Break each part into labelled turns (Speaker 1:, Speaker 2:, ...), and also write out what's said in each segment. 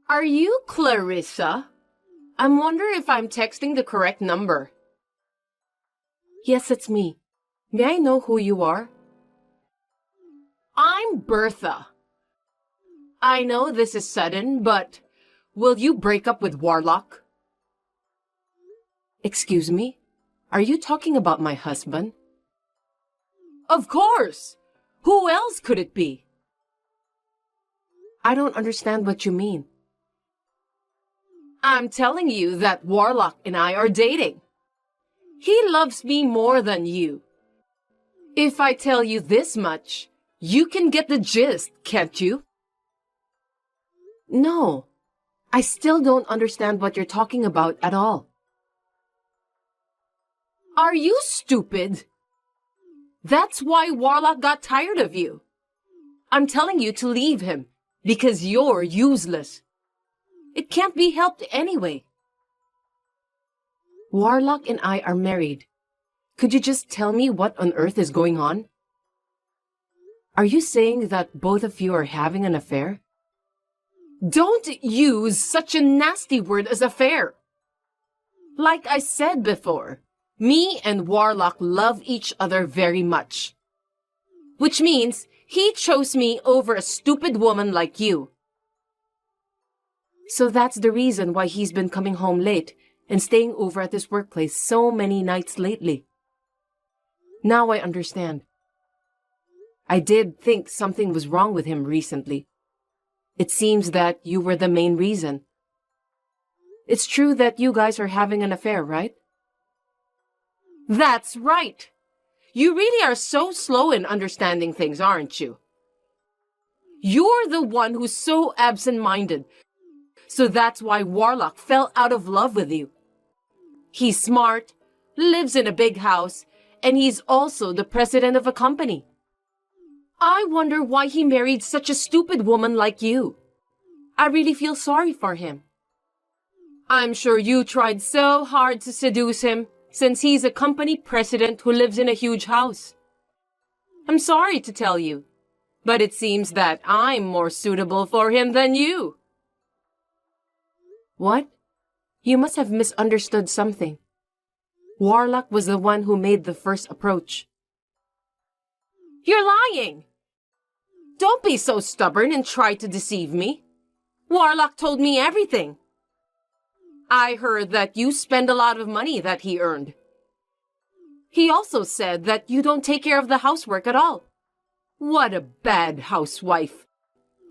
Speaker 1: Are you Clarissa? I'm wondering if I'm texting the correct number.
Speaker 2: Yes, it's me. May I know who you are?
Speaker 1: I'm Bertha. I know this is sudden, but will you break up with Warlock?
Speaker 2: Excuse me? Are you talking about my husband?
Speaker 1: Of course! Who else could it be?
Speaker 2: I don't understand what you mean.
Speaker 1: I'm telling you that Warlock and I are dating. He loves me more than you. If I tell you this much, you can get the gist, can't you?
Speaker 2: No, I still don't understand what you're talking about at all.
Speaker 1: Are you stupid? That's why Warlock got tired of you. I'm telling you to leave him, because you're useless. It can't be helped anyway.
Speaker 2: Warlock and I are married. Could you just tell me what on earth is going on? Are you saying that both of you are having an affair?
Speaker 1: Don't use such a nasty word as affair. Like I said before, me and Warlock love each other very much. Which means he chose me over a stupid woman like you.
Speaker 2: So that's the reason why he's been coming home late and staying over at his workplace so many nights lately. Now I understand. I did think something was wrong with him recently. It seems that you were the main reason. It's true that you guys are having an affair, right?
Speaker 1: That's right. You really are so slow in understanding things, aren't you? You're the one who's so absent-minded. So that's why Warlock fell out of love with you. He's smart, lives in a big house, and he's also the president of a company. I wonder why he married such a stupid woman like you. I really feel sorry for him. I'm sure you tried so hard to seduce him, since he's a company president who lives in a huge house. I'm sorry to tell you, but it seems that I'm more suitable for him than you.
Speaker 2: What? You must have misunderstood something. Warlock was the one who made the first approach.
Speaker 1: You're lying! Don't be so stubborn and try to deceive me. Warlock told me everything. I heard that you spend a lot of money that he earned. He also said that you don't take care of the housework at all. What a bad housewife.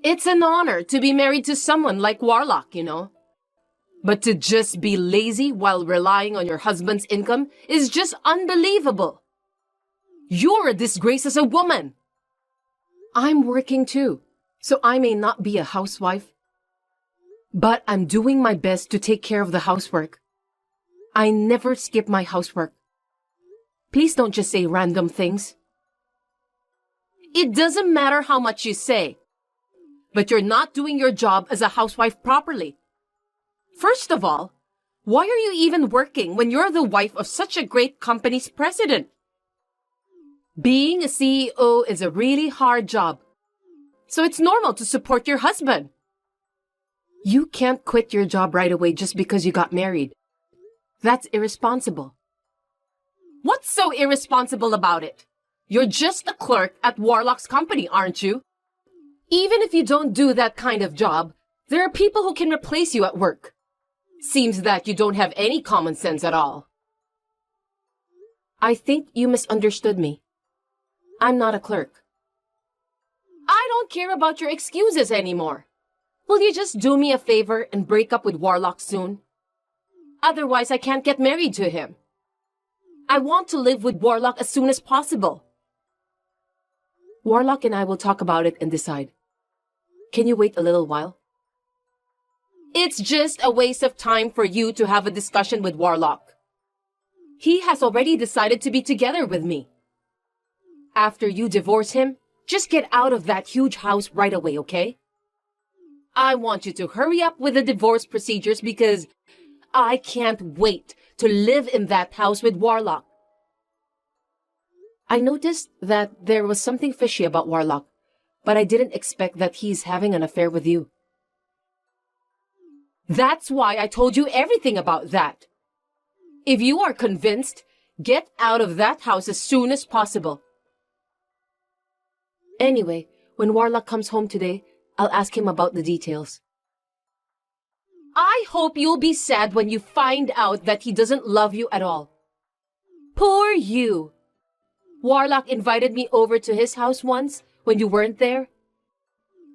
Speaker 1: It's an honor to be married to someone like Warlock, you know. But to just be lazy while relying on your husband's income is just unbelievable. You're a disgrace as a woman.
Speaker 2: I'm working too, so I may not be a housewife. But I'm doing my best to take care of the housework. I never skip my housework. Please don't just say random things.
Speaker 1: It doesn't matter how much you say, but you're not doing your job as a housewife properly. First of all, why are you even working when you're the wife of such a great company's president? Being a CEO is a really hard job, so it's normal to support your husband.
Speaker 2: You can't quit your job right away just because you got married. That's irresponsible.
Speaker 1: What's so irresponsible about it? You're just a clerk at Warlock's company, aren't you? Even if you don't do that kind of job, there are people who can replace you at work. Seems that you don't have any common sense at all.
Speaker 2: I think you misunderstood me. I'm not a clerk.
Speaker 1: I don't care about your excuses anymore. Will you just do me a favor and break up with Warlock soon? Otherwise, I can't get married to him. I want to live with Warlock as soon as possible.
Speaker 2: Warlock and I will talk about it and decide. Can you wait a little while?
Speaker 1: It's just a waste of time for you to have a discussion with Warlock. He has already decided to be together with me. After you divorce him, just get out of that huge house right away, okay? I want you to hurry up with the divorce procedures because I can't wait to live in that house with Warlock.
Speaker 2: I noticed that there was something fishy about Warlock, but I didn't expect that he's having an affair with you.
Speaker 1: That's why I told you everything about that. If you are convinced, get out of that house as soon as possible.
Speaker 2: Anyway, when Warlock comes home today, I'll ask him about the details.
Speaker 1: I hope you'll be sad when you find out that he doesn't love you at all. Poor you. Warlock invited me over to his house once when you weren't there.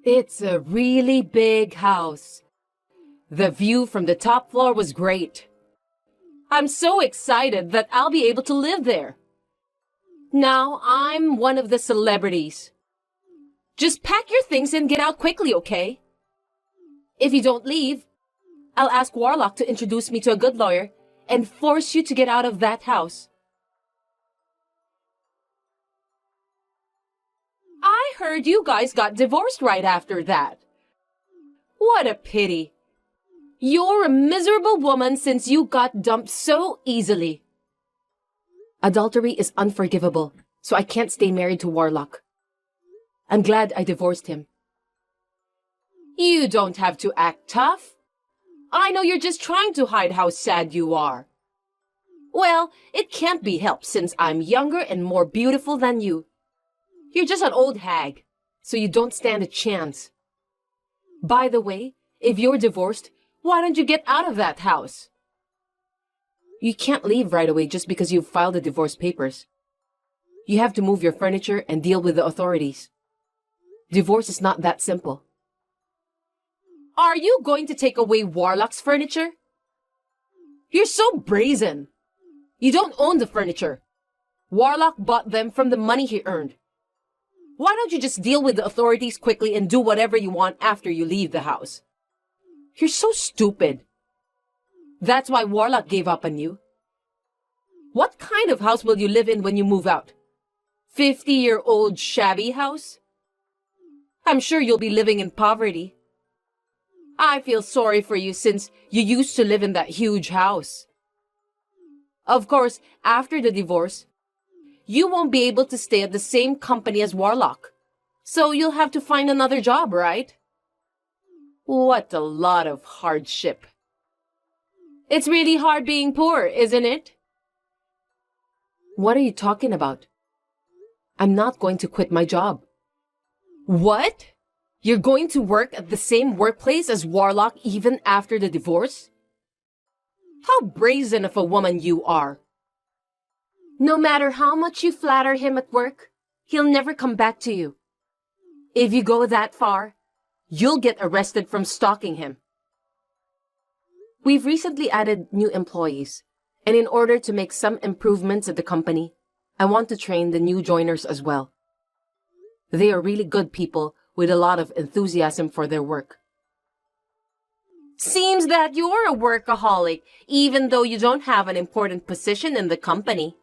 Speaker 1: It's a really big house. The view from the top floor was great. I'm so excited that I'll be able to live there. Now I'm one of the celebrities. Just pack your things and get out quickly, okay? If you don't leave, I'll ask Warlock to introduce me to a good lawyer and force you to get out of that house. I heard you guys got divorced right after that. What a pity. You're a miserable woman since you got dumped so easily.
Speaker 2: Adultery is unforgivable, so I can't stay married to Warlock. I'm glad I divorced him.
Speaker 1: You don't have to act tough. I know you're just trying to hide how sad you are. Well, it can't be helped since I'm younger and more beautiful than you. You're just an old hag, so you don't stand a chance. By the way, if you're divorced, why don't you get out of that house?
Speaker 2: You can't leave right away just because you've filed the divorce papers. You have to move your furniture and deal with the authorities. Divorce is not that simple.
Speaker 1: Are you going to take away Warlock's furniture? You're so brazen. You don't own the furniture. Warlock bought them from the money he earned. Why don't you just deal with the authorities quickly and do whatever you want after you leave the house? You're so stupid. That's why Warlock gave up on you. What kind of house will you live in when you move out? 50-year-old shabby house? I'm sure you'll be living in poverty. I feel sorry for you since you used to live in that huge house. Of course, after the divorce, you won't be able to stay at the same company as Warlock. So you'll have to find another job, right? What a lot of hardship. It's really hard being poor, isn't it?
Speaker 2: What are you talking about? I'm not going to quit my job.
Speaker 1: What? You're going to work at the same workplace as Warlock even after the divorce? How brazen of a woman you are. No matter how much you flatter him at work, he'll never come back to you. If you go that far, you'll get arrested from stalking him.
Speaker 2: We've recently added new employees, and in order to make some improvements at the company, I want to train the new joiners as well. They are really good people with a lot of enthusiasm for their work.
Speaker 1: Seems that you're a workaholic, even though you don't have an important position in the company.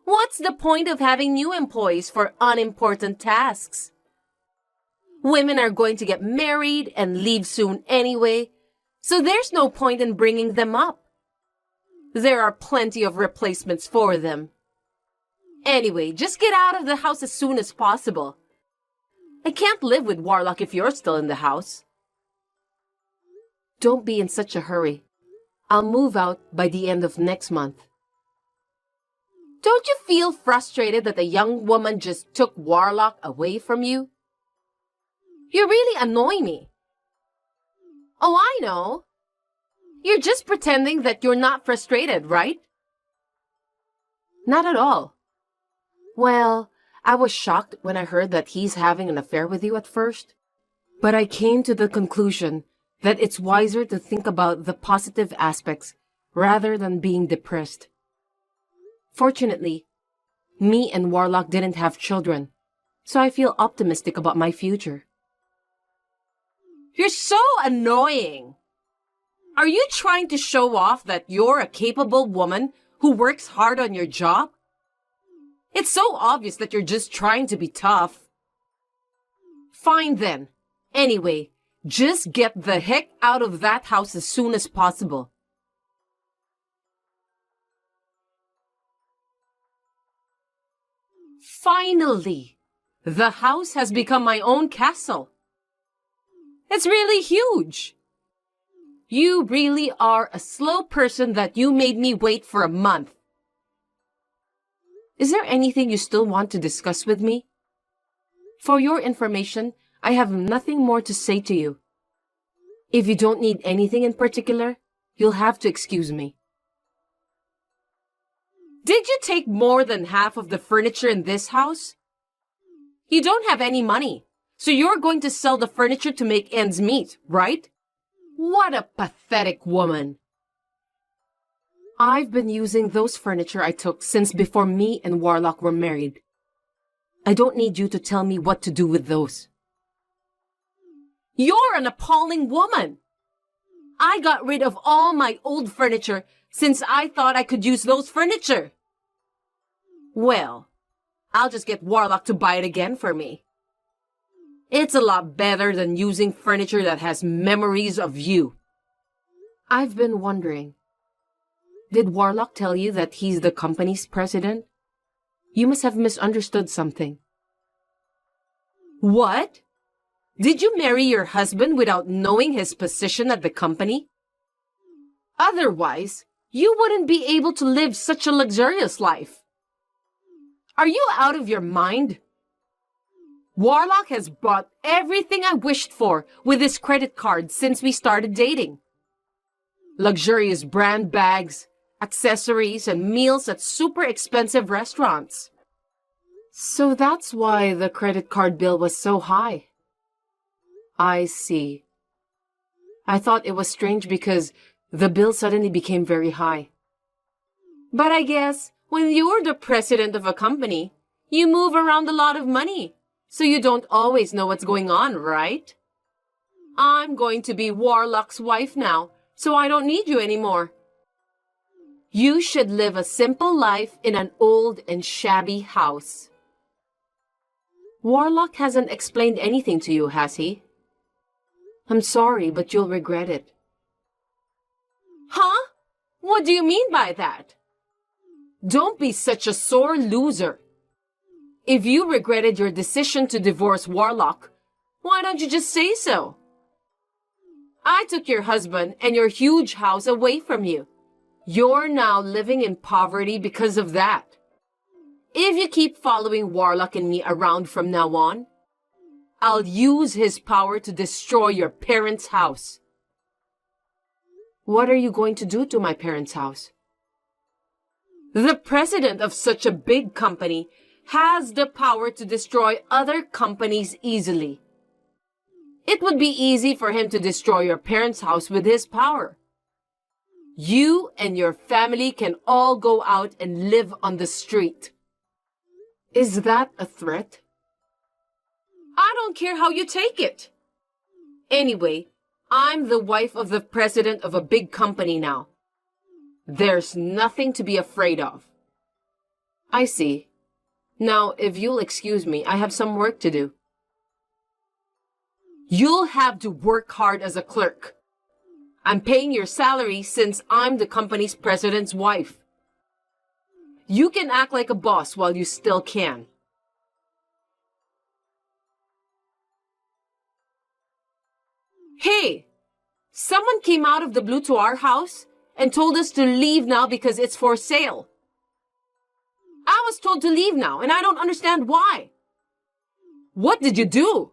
Speaker 1: What's the point of having new employees for unimportant tasks? Women are going to get married and leave soon anyway, so there's no point in bringing them up. There are plenty of replacements for them. Anyway, just get out of the house as soon as possible. I can't live with Warlock if you're still in the house.
Speaker 2: Don't be in such a hurry. I'll move out by the end of next month.
Speaker 1: Don't you feel frustrated that the young woman just took Warlock away from you? You really annoy me. Oh, I know. You're just pretending that you're not frustrated, right?
Speaker 2: Not at all. Well, I was shocked when I heard that he's having an affair with you at first. But I came to the conclusion that it's wiser to think about the positive aspects rather than being depressed. Fortunately, me and Warlock didn't have children, so I feel optimistic about my future.
Speaker 1: You're so annoying. Are you trying to show off that you're a capable woman who works hard on your job? It's so obvious that you're just trying to be tough. Fine then. Anyway, just get the heck out of that house as soon as possible. Finally, the house has become my own castle. It's really huge. You really are a slow person that you made me wait for a month.
Speaker 2: Is there anything you still want to discuss with me? For your information, I have nothing more to say to you. If you don't need anything in particular, you'll have to excuse me.
Speaker 1: Did you take more than half of the furniture in this house? You don't have any money, so you're going to sell the furniture to make ends meet, right? What a pathetic woman.
Speaker 2: I've been using those furniture I took since before me and Warlock were married. I don't need you to tell me what to do with those.
Speaker 1: You're an appalling woman. I got rid of all my old furniture since I thought I could use those furniture. Well, I'll just get Warlock to buy it again for me. It's a lot better than using furniture that has memories of you.
Speaker 2: I've been wondering. Did Warlock tell you that he's the company's president? You must have misunderstood something.
Speaker 1: What? Did you marry your husband without knowing his position at the company? Otherwise, you wouldn't be able to live such a luxurious life. Are you out of your mind? Warlock has bought everything I wished for with his credit card since we started dating. Luxurious brand bags, accessories, and meals at super expensive restaurants.
Speaker 2: So that's why the credit card bill was so high. I see. I thought it was strange because the bill suddenly became very high.
Speaker 1: But I guess when you're the president of a company, you move around a lot of money, so you don't always know what's going on, right? I'm going to be Warlock's wife now, so I don't need you anymore. You should live a simple life in an old and shabby house.
Speaker 2: Warlock hasn't explained anything to you, has he? I'm sorry, but you'll regret it.
Speaker 1: Huh? What do you mean by that? Don't be such a sore loser. If you regretted your decision to divorce Warlock, why don't you just say so? I took your husband and your huge house away from you. You're now living in poverty because of that. If you keep following Warlock and me around from now on, I'll use his power to destroy your parents' house.
Speaker 2: What are you going to do to my parents' house?
Speaker 1: The president of such a big company has the power to destroy other companies easily. It would be easy for him to destroy your parents' house with his power. You and your family can all go out and live on the street.
Speaker 2: Is that a threat?
Speaker 1: I don't care how you take it. Anyway, I'm the wife of the president of a big company now. There's nothing to be afraid of.
Speaker 2: I see. Now, if you'll excuse me, I have some work to do.
Speaker 1: You'll have to work hard as a clerk. I'm paying your salary since I'm the company's president's wife. You can act like a boss while you still can. Hey, someone came out of the blue to our house and told us to leave now because it's for sale. I was told to leave now, and I don't understand why. What did you do?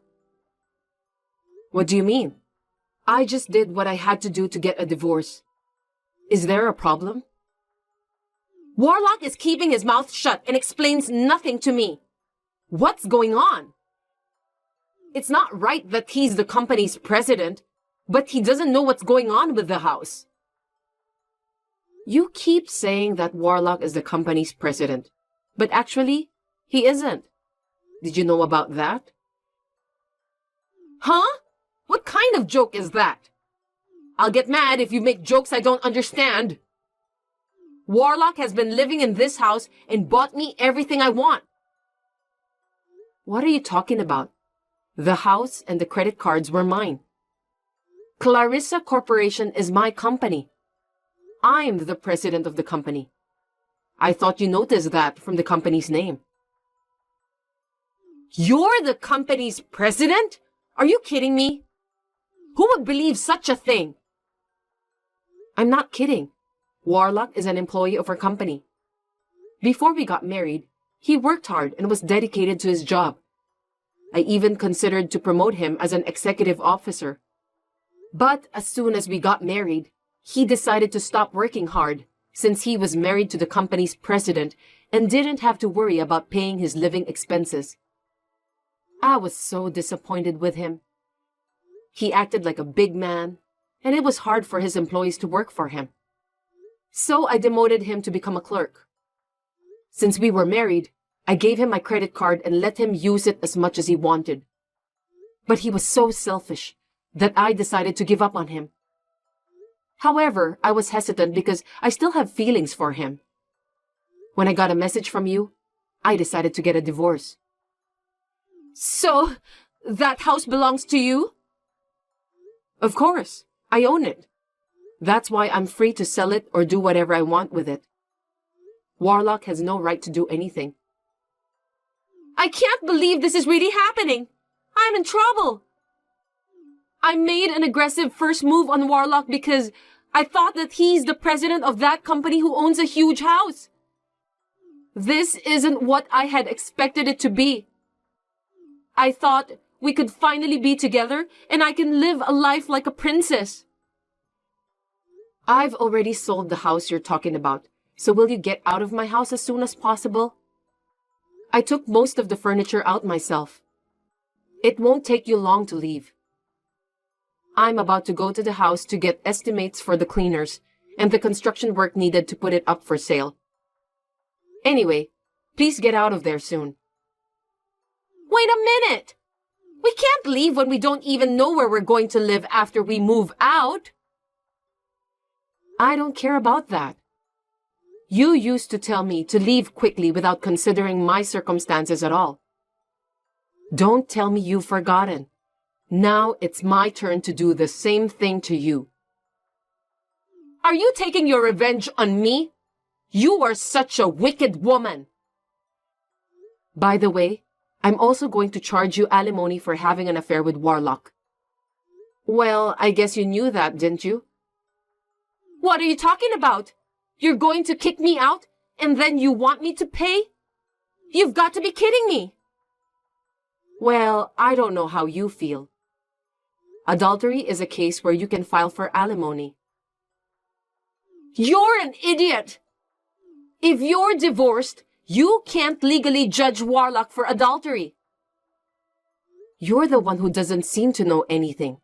Speaker 2: What do you mean? I just did what I had to do to get a divorce. Is there a problem?
Speaker 1: Warlock is keeping his mouth shut and explains nothing to me. What's going on? It's not right that he's the company's president, but he doesn't know what's going on with the house.
Speaker 2: You keep saying that Warlock is the company's president, but actually, he isn't. Did you know about that?
Speaker 1: Huh? What kind of joke is that? I'll get mad if you make jokes I don't understand. Warlock has been living in this house and bought me everything I want.
Speaker 2: What are you talking about? The house and the credit cards were mine. Clarissa Corporation is my company. I'm the president of the company. I thought you noticed that from the company's name.
Speaker 1: You're the company's president? Are you kidding me? Who would believe such a thing?
Speaker 2: I'm not kidding. Warlock is an employee of our company. Before we got married, he worked hard and was dedicated to his job. I even considered to promote him as an executive officer. But as soon as we got married, he decided to stop working hard since he was married to the company's president and didn't have to worry about paying his living expenses. I was so disappointed with him. He acted like a big man, and it was hard for his employees to work for him. So I demoted him to become a clerk. Since we were married, I gave him my credit card and let him use it as much as he wanted. But he was so selfish that I decided to give up on him. However, I was hesitant because I still have feelings for him. When I got a message from you, I decided to get a divorce.
Speaker 1: So, that house belongs to you?
Speaker 2: Of course, I own it. That's why I'm free to sell it or do whatever I want with it. Warlock has no right to do anything.
Speaker 1: I can't believe this is really happening. I'm in trouble. I made an aggressive first move on Warlock because I thought that he's the president of that company who owns a huge house. This isn't what I had expected it to be. I thought we could finally be together and I can live a life like a princess.
Speaker 2: I've already sold the house you're talking about, so will you get out of my house as soon as possible? I took most of the furniture out myself. It won't take you long to leave. I'm about to go to the house to get estimates for the cleaners and the construction work needed to put it up for sale. Anyway, please get out of there soon.
Speaker 1: Wait a minute! We can't leave when we don't even know where we're going to live after we move out.
Speaker 2: I don't care about that. You used to tell me to leave quickly without considering my circumstances at all. Don't tell me you've forgotten. Now it's my turn to do the same thing to you.
Speaker 1: Are you taking your revenge on me? You are such a wicked woman.
Speaker 2: By the way, I'm also going to charge you alimony for having an affair with Warlock. Well, I guess you knew that, didn't you?
Speaker 1: What are you talking about? You're going to kick me out and then you want me to pay? You've got to be kidding me.
Speaker 2: Well, I don't know how you feel. Adultery is a case where you can file for alimony.
Speaker 1: You're an idiot. If you're divorced, you can't legally judge Warlock for adultery.
Speaker 2: You're the one who doesn't seem to know anything.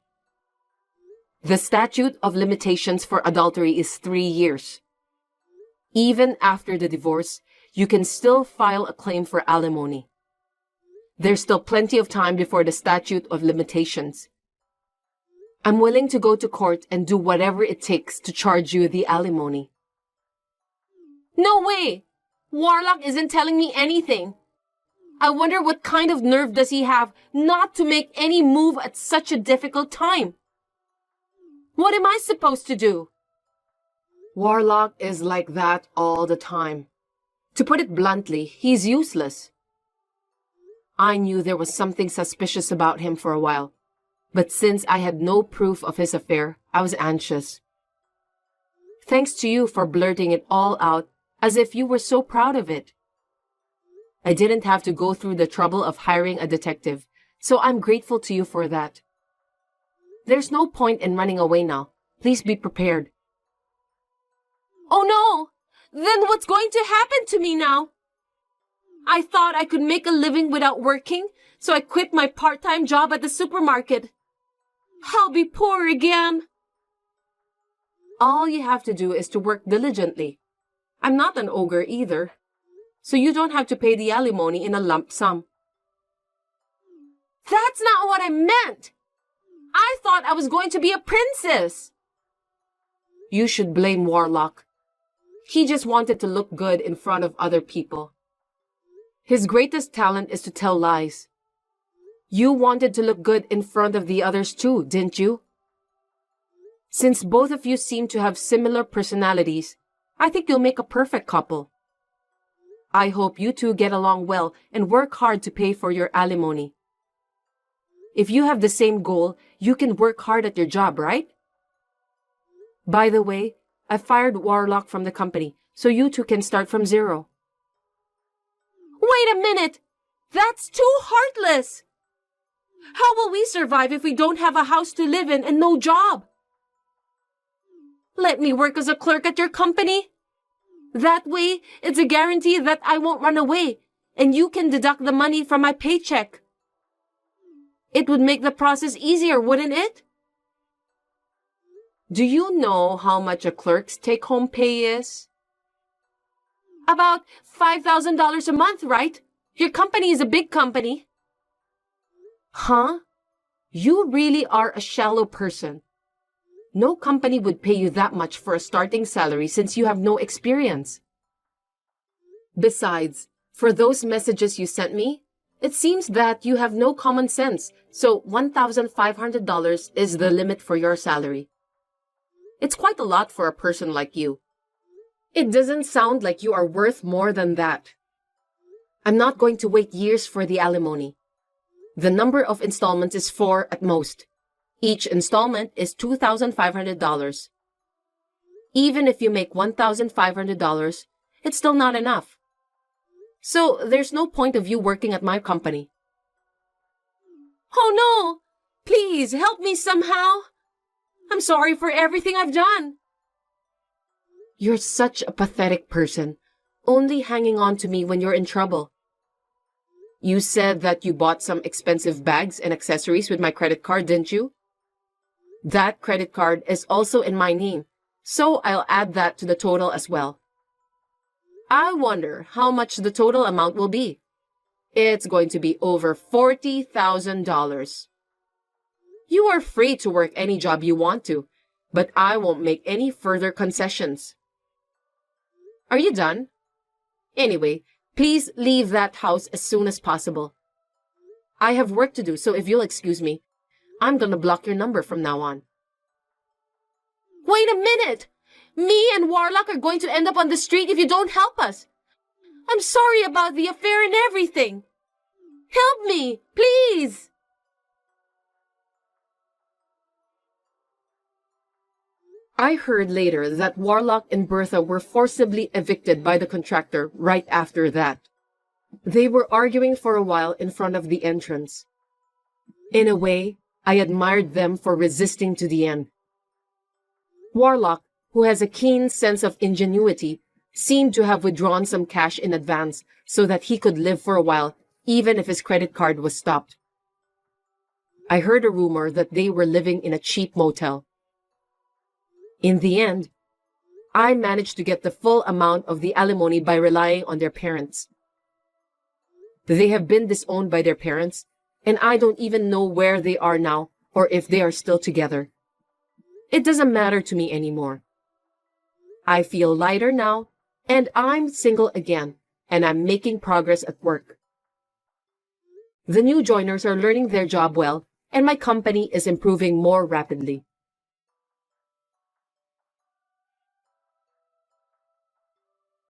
Speaker 2: The statute of limitations for adultery is 3 years. Even after the divorce, you can still file a claim for alimony. There's still plenty of time before the statute of limitations. I'm willing to go to court and do whatever it takes to charge you the alimony.
Speaker 1: No way! Warlock isn't telling me anything. I wonder what kind of nerve does he have not to make any move at such a difficult time. What am I supposed to do?
Speaker 2: Warlock is like that all the time. To put it bluntly, he's useless. I knew there was something suspicious about him for a while, but since I had no proof of his affair, I was anxious. Thanks to you for blurting it all out as if you were so proud of it. I didn't have to go through the trouble of hiring a detective, so I'm grateful to you for that. There's no point in running away now. Please be prepared.
Speaker 1: Oh no! Then what's going to happen to me now? I thought I could make a living without working, so I quit my part-time job at the supermarket. I'll be poor again.
Speaker 2: All you have to do is to work diligently. I'm not an ogre either, so you don't have to pay the alimony in a lump sum.
Speaker 1: That's not what I meant. I thought I was going to be a princess.
Speaker 2: You should blame Warlock. He just wanted to look good in front of other people. His greatest talent is to tell lies. You wanted to look good in front of the others too, didn't you? Since both of you seem to have similar personalities, I think you'll make a perfect couple. I hope you two get along well and work hard to pay for your alimony. If you have the same goal, you can work hard at your job, right? By the way, I fired Warlock from the company, so you two can start from zero.
Speaker 1: Wait a minute! That's too heartless! How will we survive if we don't have a house to live in and no job? Let me work as a clerk at your company. That way, it's a guarantee that I won't run away, and you can deduct the money from my paycheck. It would make the process easier, wouldn't it?
Speaker 2: Do you know how much a clerk's take-home pay is?
Speaker 1: About $5,000 a month, right? Your company is a big company.
Speaker 2: Huh? You really are a shallow person. No company would pay you that much for a starting salary since you have no experience. Besides, for those messages you sent me, it seems that you have no common sense, so $1,500 is the limit for your salary. It's quite a lot for a person like you. It doesn't sound like you are worth more than that. I'm not going to wait years for the alimony. The number of installments is 4 at most. Each installment is $2,500. Even if you make $1,500, it's still not enough. So there's no point of you working at my company.
Speaker 1: Oh no! Please help me somehow. I'm sorry for everything I've done.
Speaker 2: You're such a pathetic person, only hanging on to me when you're in trouble. You said that you bought some expensive bags and accessories with my credit card, didn't you? That credit card is also in my name, so I'll add that to the total as well. I wonder how much the total amount will be. It's going to be over $40,000. You are free to work any job you want to, but I won't make any further concessions. Are you done? Anyway, please leave that house as soon as possible. I have work to do, so if you'll excuse me, I'm gonna block your number from now on.
Speaker 1: Wait a minute! Me and Warlock are going to end up on the street if you don't help us. I'm sorry about the affair and everything. Help me, please!
Speaker 2: I heard later that Warlock and Bertha were forcibly evicted by the contractor right after that. They were arguing for a while in front of the entrance. In a way, I admired them for resisting to the end. Warlock, who has a keen sense of ingenuity, seemed to have withdrawn some cash in advance so that he could live for a while, even if his credit card was stopped. I heard a rumor that they were living in a cheap motel. In the end, I managed to get the full amount of the alimony by relying on their parents. They have been disowned by their parents, and I don't even know where they are now or if they are still together. It doesn't matter to me anymore. I feel lighter now, and I'm single again, and I'm making progress at work. The new joiners are learning their job well, and my company is improving more rapidly.